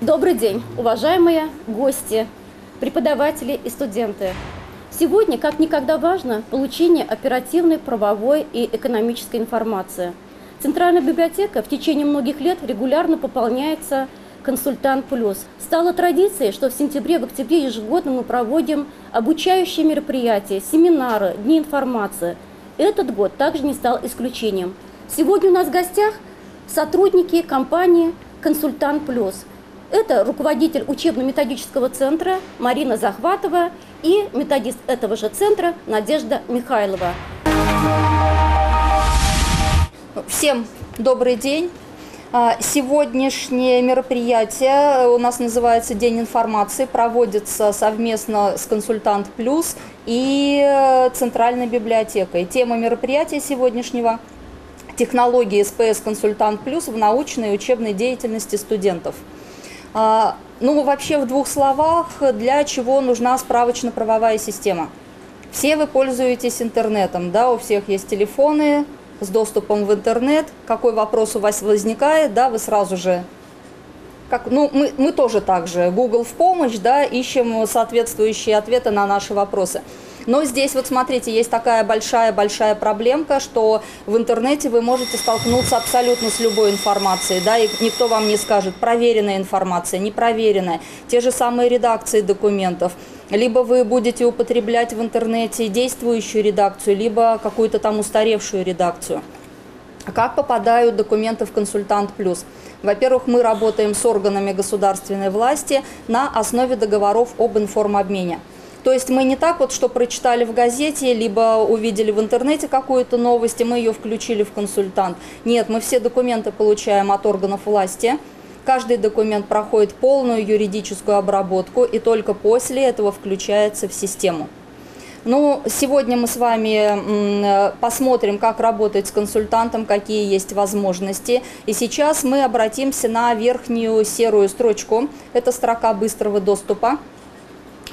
Добрый день, уважаемые гости, преподаватели и студенты. Сегодня как никогда важно получение оперативной, правовой и экономической информации. Центральная библиотека в течение многих лет регулярно пополняется «Консультант Плюс». Стало традицией, что в сентябре, в октябре ежегодно мы проводим обучающие мероприятия, семинары, дни информации. Этот год также не стал исключением. Сегодня у нас в гостях сотрудники компании «Консультант Плюс». Это руководитель учебно-методического центра Марина Захватова и методист этого же центра Надежда Михайлова. Всем добрый день. Сегодняшнее мероприятие у нас называется «День информации», проводится совместно с «Консультант Плюс» и Центральной библиотекой. Тема мероприятия сегодняшнего – технологии СПС «Консультант Плюс» в научной и учебной деятельности студентов. Вообще в двух словах, для чего нужна справочно-правовая система. Все вы пользуетесь интернетом, да, у всех есть телефоны с доступом в интернет. Какой вопрос у вас возникает, да, вы сразу же, мы тоже так же, Google в помощь, да, ищем соответствующие ответы на наши вопросы. Но здесь вот смотрите, есть такая большая проблемка, что в интернете вы можете столкнуться абсолютно с любой информацией, да, и никто вам не скажет, проверенная информация, непроверенная, те же самые редакции документов. Либо вы будете употреблять в интернете действующую редакцию, либо какую-то там устаревшую редакцию. Как попадают документы в «Консультант Плюс»? Во-первых, мы работаем с органами государственной власти на основе договоров об информобмене. То есть мы не так вот, что прочитали в газете, либо увидели в интернете какую-то новость, и мы ее включили в «Консультант». Нет, мы все документы получаем от органов власти. Каждый документ проходит полную юридическую обработку, и только после этого включается в систему. Сегодня мы с вами посмотрим, как работать с консультантом, какие есть возможности. И сейчас мы обратимся на верхнюю серую строчку. Это строка быстрого доступа.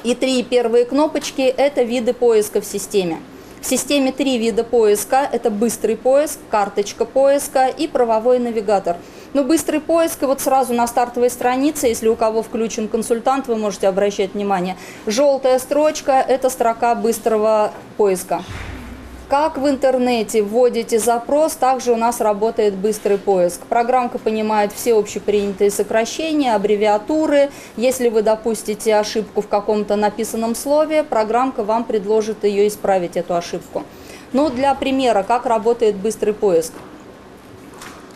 И три первые кнопочки – это виды поиска в системе. В системе три вида поиска – это быстрый поиск, карточка поиска и правовой навигатор. Быстрый поиск, и вот сразу на стартовой странице, если у кого включен консультант, вы можете обращать внимание, желтая строчка – это строка быстрого поиска. Как в интернете вводите запрос, также у нас работает быстрый поиск. Программка понимает все общепринятые сокращения, аббревиатуры. Если вы допустите ошибку в каком-то написанном слове, программка вам предложит ее исправить, эту ошибку. Для примера, как работает быстрый поиск.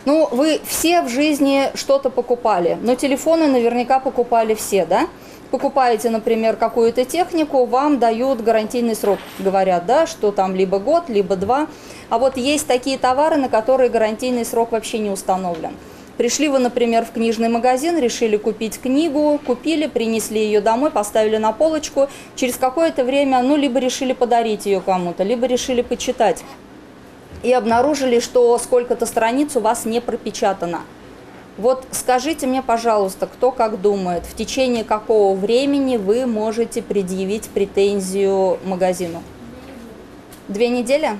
Вы все в жизни что-то покупали, но телефоны наверняка покупали все, да? Покупаете, например, какую-то технику, вам дают гарантийный срок, говорят, да, что там либо год, либо 2. А вот есть такие товары, на которые гарантийный срок вообще не установлен. Пришли вы, например, в книжный магазин, решили купить книгу, купили, принесли ее домой, поставили на полочку. Через какое-то время, либо решили подарить ее кому-то, либо решили почитать. И обнаружили, что сколько-то страниц у вас не пропечатано. Вот скажите мне, пожалуйста, кто как думает, в течение какого времени вы можете предъявить претензию магазину? 2 недели?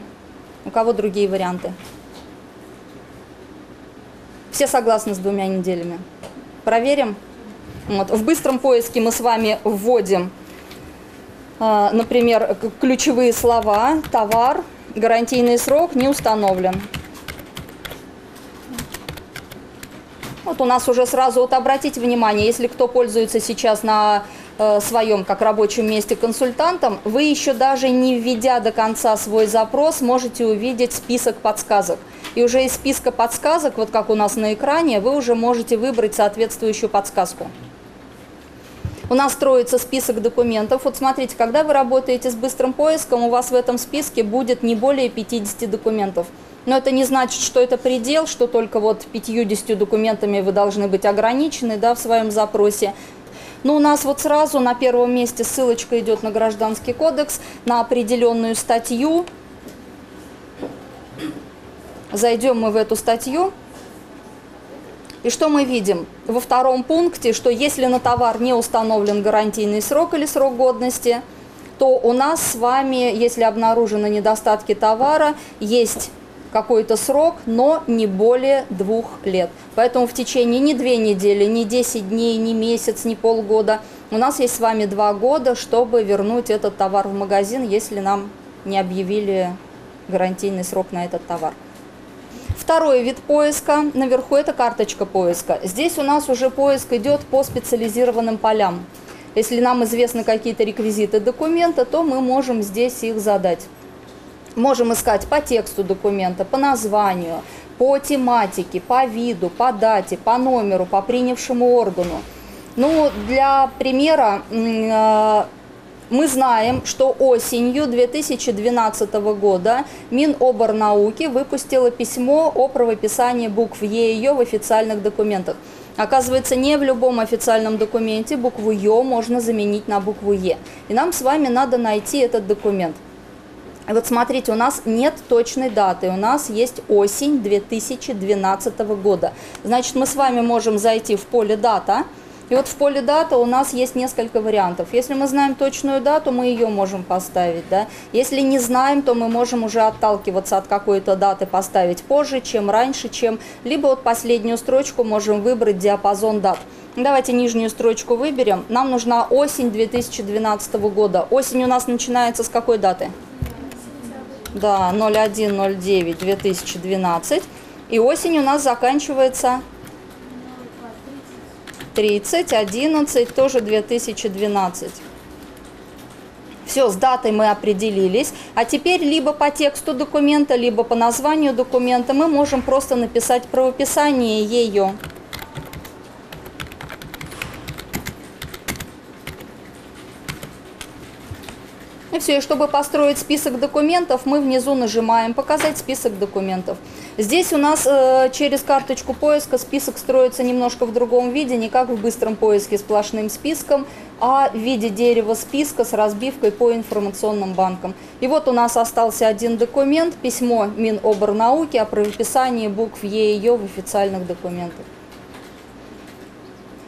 У кого другие варианты? Все согласны с 2 неделями? Проверим? В быстром поиске мы с вами вводим, например, ключевые слова: товар, гарантийный срок не установлен. У нас уже сразу, обратите внимание, если кто пользуется сейчас на своем как рабочем месте консультантом, вы еще даже не введя до конца свой запрос, можете увидеть список подсказок. И уже из списка подсказок, вот как у нас на экране, вы уже можете выбрать соответствующую подсказку. У нас строится список документов. Вот смотрите, когда вы работаете с быстрым поиском, у вас в этом списке будет не более 50 документов. Но это не значит, что это предел, что только вот 50 документами вы должны быть ограничены, да, в своем запросе. Но у нас вот сразу на первом месте ссылочка идет на Гражданский кодекс, на определенную статью. Зайдем мы в эту статью. И что мы видим? Во втором пункте, что если на товар не установлен гарантийный срок или срок годности, то у нас с вами, если обнаружены недостатки товара, есть какой-то срок, но не более 2 лет. Поэтому в течение не 2 недели, не 10 дней, не месяц, не полгода. У нас есть с вами 2 года, чтобы вернуть этот товар в магазин, если нам не объявили гарантийный срок на этот товар. Второй вид поиска наверху – это карточка поиска. Здесь у нас уже поиск идет по специализированным полям. Если нам известны какие-то реквизиты документа, то мы можем здесь их задать. Можем искать по тексту документа, по названию, по тематике, по виду, по дате, по номеру, по принявшему органу. Ну, для примера, мы знаем, что осенью 2012 года Миноборнауки выпустило письмо о правописании букв Е и Ё в официальных документах. Оказывается, не в любом официальном документе букву Ё можно заменить на букву Е. И нам с вами надо найти этот документ. Вот смотрите, у нас нет точной даты, у нас есть осень 2012 года. Значит, мы с вами можем зайти в поле «Дата». И вот в поле «Дата» у нас есть несколько вариантов. Если мы знаем точную дату, мы ее можем поставить. Да? Если не знаем, то мы можем уже отталкиваться от какой-то даты, поставить позже, чем раньше, чем... Либо вот последнюю строчку можем выбрать диапазон дат. Давайте нижнюю строчку выберем. Нам нужна осень 2012 года. Осень у нас начинается с какой даты? Да, 01.09.2012. И осень у нас заканчивается 30.11, тоже 2012. Все, с датой мы определились. А теперь либо по тексту документа, либо по названию документа мы можем просто написать правописание ее. И все, и чтобы построить список документов, мы внизу нажимаем «Показать список документов». Здесь у нас через карточку поиска список строится немножко в другом виде, не как в быстром поиске сплошным списком, а в виде дерева списка с разбивкой по информационным банкам. И вот у нас остался один документ, письмо Миноборнауки о правописании букв Е и Ё в официальных документах.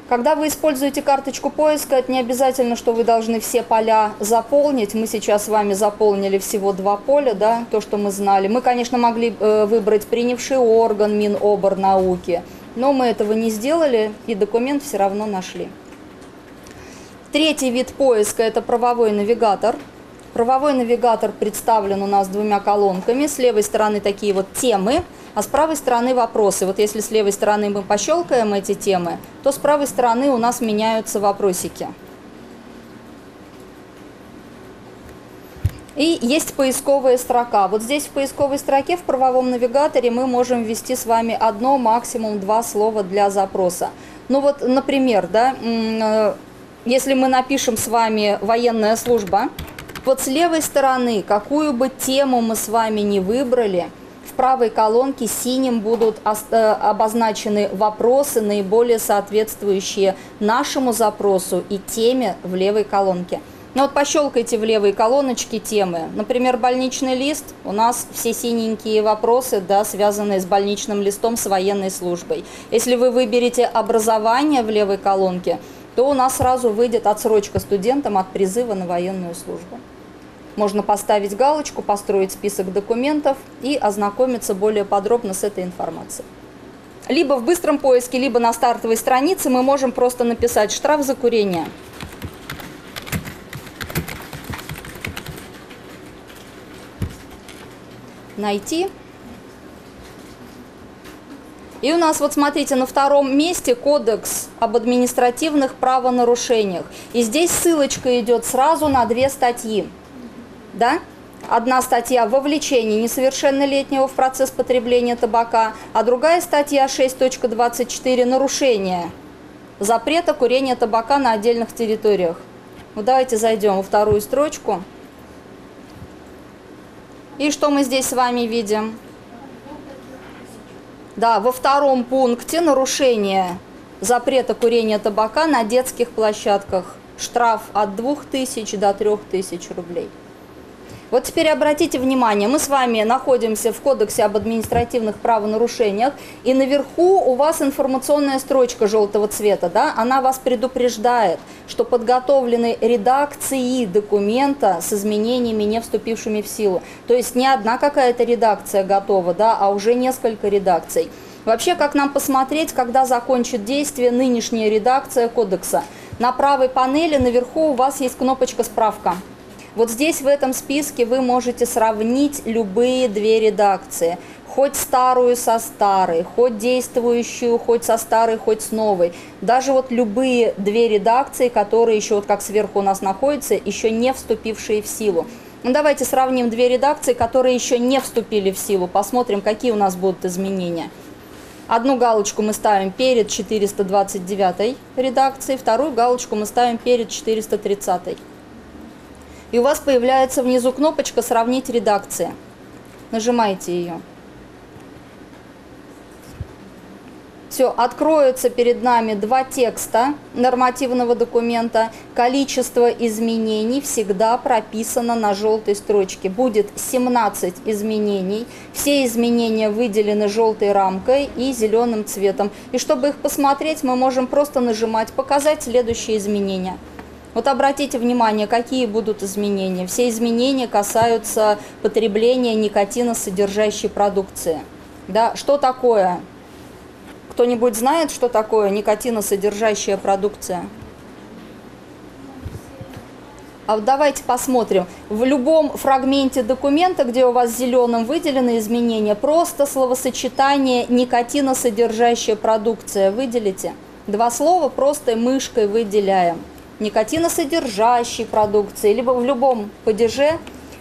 Когда вы используете карточку поиска, это не обязательно, что вы должны все поля заполнить. Мы сейчас с вами заполнили всего 2 поля, да, то, что мы знали. Мы, конечно, могли выбрать принявший орган Миноборнауки, но мы этого не сделали, и документ все равно нашли. Третий вид поиска – это правовой навигатор. Правовой навигатор представлен у нас 2 колонками. С левой стороны такие вот темы, а с правой стороны вопросы. Вот если с левой стороны мы пощелкаем эти темы, то с правой стороны у нас меняются вопросики. И есть поисковая строка. Вот здесь в поисковой строке в правовом навигаторе мы можем ввести с вами 1, максимум 2 слова для запроса. Ну вот, например, да, если мы напишем с вами «военная служба», вот с левой стороны, какую бы тему мы с вами не выбрали, в правой колонке синим будут обозначены вопросы, наиболее соответствующие нашему запросу и теме в левой колонке. Ну вот пощелкайте в левой колоночке темы. Например, больничный лист. У нас все синенькие вопросы, да, связанные с больничным листом, с военной службой. Если вы выберете образование в левой колонке, то у нас сразу выйдет отсрочка студентам от призыва на военную службу. Можно поставить галочку, построить список документов и ознакомиться более подробно с этой информацией. Либо в быстром поиске, либо на стартовой странице мы можем просто написать «штраф за курение». Найти. И у нас, вот смотрите, на 2-м месте Кодекс об административных правонарушениях. И здесь ссылочка идет сразу на 2 статьи. Да? Одна статья – вовлечение несовершеннолетнего в процесс потребления табака, а другая статья 6.24 – нарушение запрета курения табака на отдельных территориях. Ну, давайте зайдем во 2-ю строчку. И что мы здесь с вами видим? Да, во 2-м пункте нарушение запрета курения табака на детских площадках. Штраф от 2000 до 3000 рублей. Вот теперь обратите внимание, мы с вами находимся в Кодексе об административных правонарушениях, и наверху у вас информационная строчка желтого цвета, да? Она вас предупреждает, что подготовлены редакции документа с изменениями, не вступившими в силу. То есть не одна какая-то редакция готова, да, а уже несколько редакций. Вообще, как нам посмотреть, когда закончит действие нынешняя редакция Кодекса? На правой панели наверху у вас есть кнопочка «Справка». Вот здесь, в этом списке, вы можете сравнить любые две редакции. Хоть старую со старой, хоть действующую, хоть со старой, хоть с новой. Даже вот любые две редакции, которые еще, вот как сверху у нас находятся, еще не вступившие в силу. Ну, давайте сравним две редакции, которые еще не вступили в силу. Посмотрим, какие у нас будут изменения. Одну галочку мы ставим перед 429 редакцией, вторую галочку мы ставим перед 430. И у вас появляется внизу кнопочка «Сравнить редакции». Нажимаете ее. Все, откроются перед нами два текста нормативного документа. Количество изменений всегда прописано на желтой строчке. Будет 17 изменений. Все изменения выделены желтой рамкой и зеленым цветом. И чтобы их посмотреть, мы можем просто нажимать «Показать следующие изменения». Вот обратите внимание, какие будут изменения. Все изменения касаются потребления никотиносодержащей продукции. Да? Что такое? Кто-нибудь знает, что такое никотиносодержащая продукция? А вот давайте посмотрим. В любом фрагменте документа, где у вас зеленым выделены изменения, просто словосочетание «никотиносодержащая продукция» выделите. Два слова просто мышкой выделяем. Никотиносодержащей продукции, либо в любом падеже.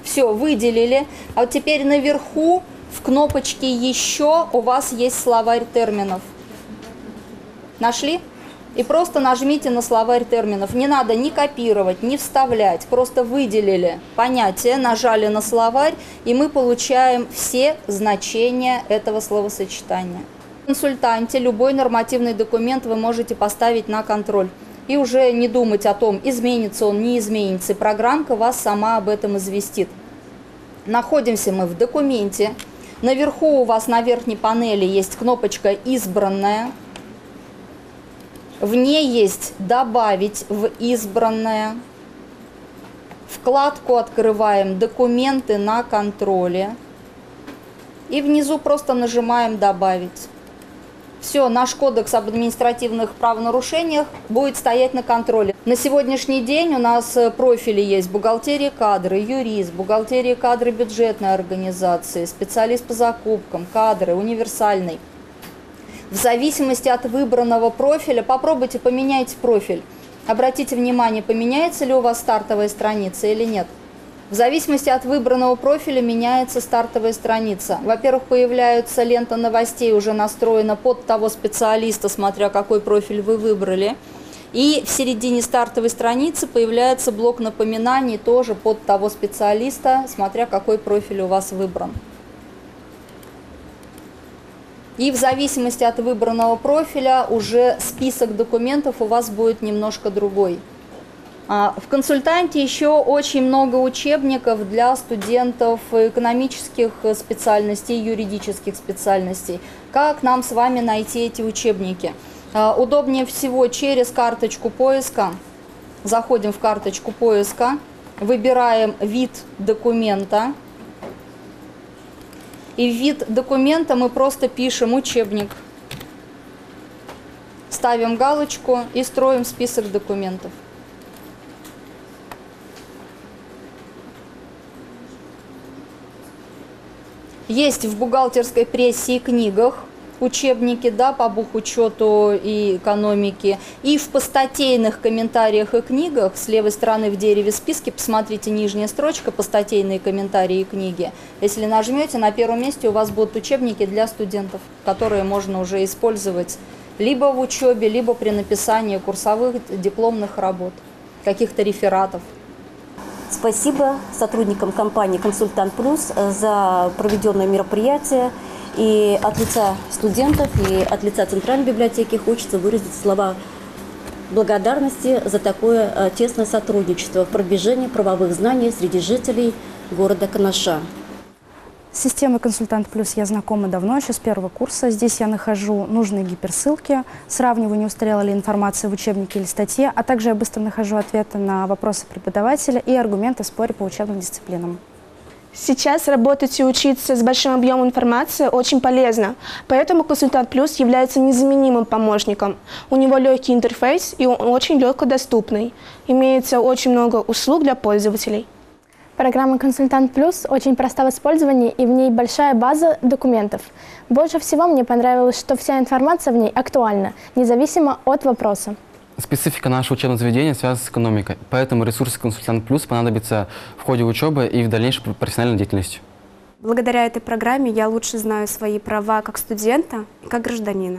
Все, выделили. А вот теперь наверху в кнопочке «Еще» у вас есть словарь терминов. Нашли? И просто нажмите на словарь терминов. Не надо ни копировать, ни вставлять. Просто выделили понятие, нажали на словарь, и мы получаем все значения этого словосочетания. В консультанте любой нормативный документ вы можете поставить на контроль. И уже не думать о том, изменится он, не изменится. И программка вас сама об этом известит. Находимся мы в документе. Наверху у вас на верхней панели есть кнопочка «Избранная». В ней есть «Добавить в избранное». Вкладку открываем «Документы на контроле». И внизу просто нажимаем «Добавить». Все, наш кодекс об административных правонарушениях будет стоять на контроле. На сегодняшний день у нас профили есть: бухгалтерия кадры, юрист, бухгалтерия кадры бюджетной организации, специалист по закупкам, кадры, универсальный. В зависимости от выбранного профиля попробуйте поменять профиль. Обратите внимание, поменяется ли у вас стартовая страница или нет. В зависимости от выбранного профиля меняется стартовая страница. Во-первых, появляется лента новостей, уже настроена под того специалиста, смотря какой профиль вы выбрали. И в середине стартовой страницы появляется блок напоминаний, тоже под того специалиста, смотря какой профиль у вас выбран. И в зависимости от выбранного профиля уже список документов у вас будет немножко другой. В консультанте еще очень много учебников для студентов экономических специальностей, юридических специальностей. Как нам с вами найти эти учебники? Удобнее всего через карточку поиска. Заходим в карточку поиска, выбираем вид документа. И в вид документа мы просто пишем «Учебник». Ставим галочку и строим список документов. Есть в бухгалтерской прессе и книгах учебники, да, по бухучету и экономике. И в постатейных комментариях и книгах, с левой стороны в дереве списки, посмотрите, нижняя строчка «Постатейные комментарии и книги». Если нажмете, на первом месте у вас будут учебники для студентов, которые можно уже использовать либо в учебе, либо при написании курсовых дипломных работ, каких-то рефератов. Спасибо сотрудникам компании «Консультант Плюс» за проведенное мероприятие. И от лица студентов, и от лица Центральной библиотеки хочется выразить слова благодарности за такое тесное сотрудничество в продвижении правовых знаний среди жителей города Канаша. С системой «Консультант Плюс» я знакома давно, еще с первого курса. Здесь я нахожу нужные гиперссылки, сравниваю, не устарела ли информация в учебнике или статье, а также я быстро нахожу ответы на вопросы преподавателя и аргументы в споре по учебным дисциплинам. Сейчас работать и учиться с большим объемом информации очень полезно, поэтому «Консультант Плюс» является незаменимым помощником. У него легкий интерфейс и он очень легкодоступный. Имеется очень много услуг для пользователей. Программа «Консультант Плюс» очень проста в использовании и в ней большая база документов. Больше всего мне понравилось, что вся информация в ней актуальна, независимо от вопроса. Специфика нашего учебного заведения связана с экономикой, поэтому ресурсы «Консультант Плюс» понадобятся в ходе учебы и в дальнейшей профессиональной деятельности. Благодаря этой программе я лучше знаю свои права как студента и как гражданина.